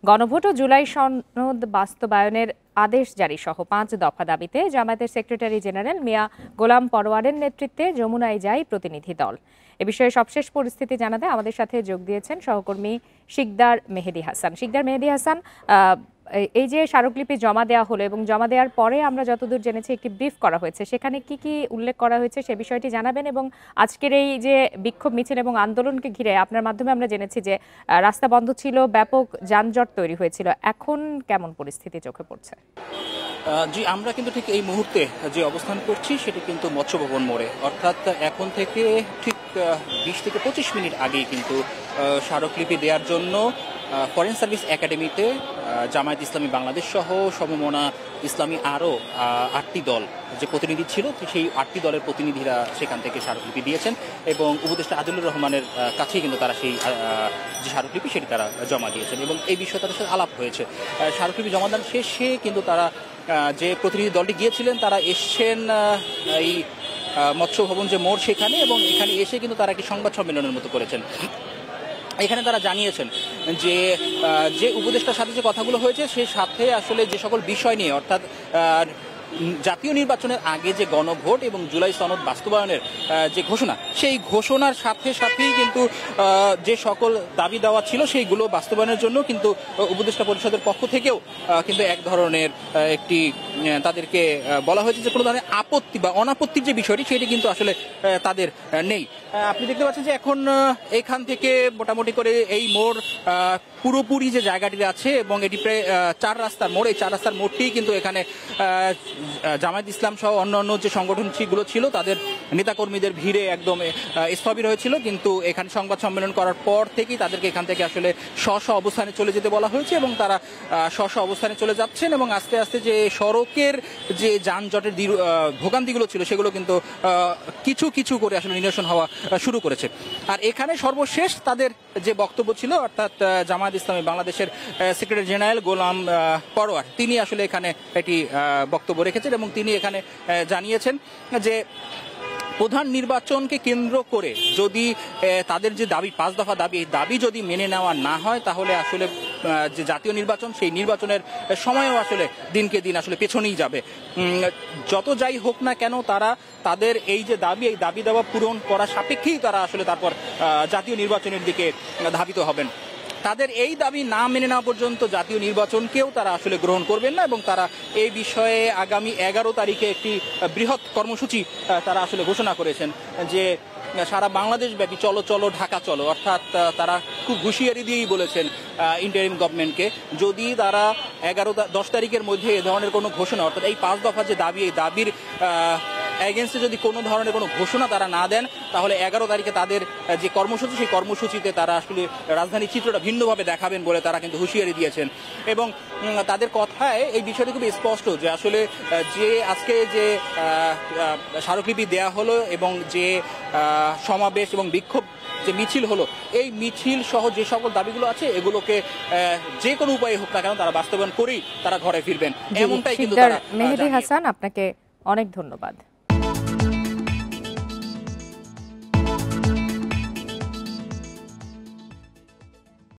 গণভোট ও জুলাই সনদ বাস্তবায়নের আদেশ জারি সহ ৫ দফা দাবিতে জামায়াতের সেক্রেটারি জেনারেল মিয়া গোলাম পরোয়ারের নেতৃত্বে যমুনায় যায় প্রতিনিধি দল। এ বিষয়ে সবশেষ পরিস্থিতি জানাতে আমাদের সাথে যোগ দিয়েছেন সহকর্মী শিকদার মেহেদী হাসান। শিকদার মেহেদী হাসান, এই যে স্মারকলিপি জমা দেওয়া হলো এবং জমা দেওয়ার পরে আমরা যতদূর জেনেছি একটি ব্রিফ করা হয়েছে, সেখানে কি কি উল্লেখ করা হয়েছে সে বিষয়টি জানাবেন। এবং আজকের এই যে বিক্ষোভ মিছিল এবং আন্দোলনকে ঘিরে আপনার মাধ্যমে আমরা জেনেছি যে রাস্তা বন্ধ ছিল, ব্যাপক যানজট তৈরি হয়েছিল, এখন কেমন পরিস্থিতি চোখে পড়ছে? জি, আমরা কিন্তু ঠিক এই মুহূর্তে যে অবস্থান করছি সেটি কিন্তু মৎস্য ভবন মোড়ে, অর্থাৎ এখন থেকে ঠিক ২০ থেকে ২৫ মিনিট আগেই কিন্তু স্মারকলিপি দেওয়ার জন্য ফরেন সার্ভিস একাডেমিতে জামায়াত ইসলামী বাংলাদেশ সহ সমমনা ইসলামী আরও ৮টি দল যে প্রতিনিধি ছিল, সেই ৮টি দলের প্রতিনিধিরা সেখান থেকে স্মারকলিপি দিয়েছেন এবং উপদেষ্টা আদিলুর রহমানের কাছেই কিন্তু তারা সেই যে স্মারকলিপি সেটি তারা জমা দিয়েছেন এবং এই বিষয়ে তাদের সাথে আলাপ হয়েছে। স্মারকলিপি জমাদান শেষে কিন্তু তারা যে প্রতিনিধি দলটি গিয়েছিলেন তারা এসছেন এই মৎস্য ভবন যে মোড় সেখানে, এবং এখানে এসে কিন্তু তারা একটি সংবাদ সম্মেলনের মতো করেছেন। এখানে তারা জানিয়েছেন যে যে উপদেষ্টার সাথে যে কথাগুলো হয়েছে সেই সাথে আসলে যে সকল বিষয় নিয়ে, অর্থাৎ জাতীয় নির্বাচনের আগে যে গণভোট এবং জুলাই সনদ বাস্তবায়নের যে ঘোষণা, সেই ঘোষণার সাথে সাথেই কিন্তু যে সকল দাবি দেওয়া ছিল সেইগুলো বাস্তবায়নের জন্য কিন্তু উপদেষ্টা পরিষদের পক্ষ থেকেও কিন্তু এক ধরনের একটি তাদেরকে বলা হয়েছে যে কোনো ধরনের আপত্তি বা অনাপত্তির যে বিষয়টি সেটি কিন্তু আসলে তাদের নেই। আপনি দেখতে পাচ্ছেন যে এখন এখান থেকে মোটামুটি করে এই মোড় পুরোপুরি যে জায়গাটি আছে এবং এটি প্রায় ৪ রাস্তার মোড়, এই ৪ রাস্তার মোড়টি কিন্তু এখানে জামায়াত ইসলাম সহ অন্যান্য যে সংগঠনগুলো ছিল তাদের নেতাকর্মীদের ভিড়ে একদম স্থবির হয়েছিল, কিন্তু এখানে সংবাদ সম্মেলন করার পর থেকেই তাদেরকে এখান থেকে আসলে স্ব অবস্থানে চলে যেতে বলা হয়েছে এবং তারা স্ব অবস্থানে চলে যাচ্ছেন এবং আস্তে আস্তে যে সড়কের যে যানজটের ভোগান্তিগুলো ছিল সেগুলো কিন্তু কিছু কিছু করে আসলে নিরসন হওয়া শুরু করেছে। আর এখানে সর্বশেষ তাদের যে বক্তব্য ছিল, অর্থাৎ জামায়াত ইসলামী বাংলাদেশের সেক্রেটারি জেনারেল গোলাম পরোয়ার, তিনি আসলে এখানে একটি বক্তব্য রেখেছেন এবং তিনি এখানে জানিয়েছেন যে প্রধান নির্বাচনকে কেন্দ্র করে যদি তাদের যে দাবি ৫ দফা দাবি, এই দাবি যদি মেনে নেওয়া না হয় তাহলে আসলে যে জাতীয় নির্বাচন সেই নির্বাচনের সময়ও আসলে দিনকে দিন আসলে পেছনেই যাবে। যত যাই হোক না কেন তারা তাদের এই যে দাবি, এই দাবি দেওয়া পূরণ করা সাপেক্ষেই তারা আসলে তারপর জাতীয় নির্বাচনের দিকে ধাবিত হবেন। তাদের এই দাবি না মেনে নেওয়া পর্যন্ত জাতীয় নির্বাচনকেও তারা আসলে গ্রহণ করবেন না এবং তারা এই বিষয়ে আগামী ১১ তারিখে একটি বৃহৎ কর্মসূচি তারা আসলে ঘোষণা করেছেন যে সারা বাংলাদেশ ব্যাপী চলো চলো ঢাকা চলো, অর্থাৎ তারা খুব হুঁশিয়ারি দিয়েই বলেছেন ইন্টারিম গভর্নমেন্টকে, যদি তারা ১১-১০ তারিখের মধ্যে এ ধরনের কোনো ঘোষণা, অর্থাৎ এই ৫ দফা যে দাবি, এই দাবির এগেনস্টে যদি কোনো ধরনের কোনো ঘোষণা তারা না দেন তাহলে ১১ তারিখে তাদের যে কর্মসূচি সেই কর্মসূচিতে তারা আসলে রাজধানীর চিত্রটা ভিন্নভাবে দেখাবেন বলে তারা কিন্তু হুঁশিয়ারি দিয়েছেন। এবং তাদের কথায় এই বিষয়টি খুব স্পষ্ট যে আসলে যে আজকে যে স্মারকলিপি দেয়া হলো এবং যে সমাবেশ এবং বিক্ষোভ যে মিছিল হলো, এই মিছিল সহ যে সকল দাবিগুলো আছে এগুলোকে যে কোনো উপায়ে হোক না কেন তারা বাস্তবায়ন করেই তারা ঘরে ফিরবেন, এমনটাই কিন্তু তারা। মেহেদী হাসান, আপনাকে অনেক ধন্যবাদ।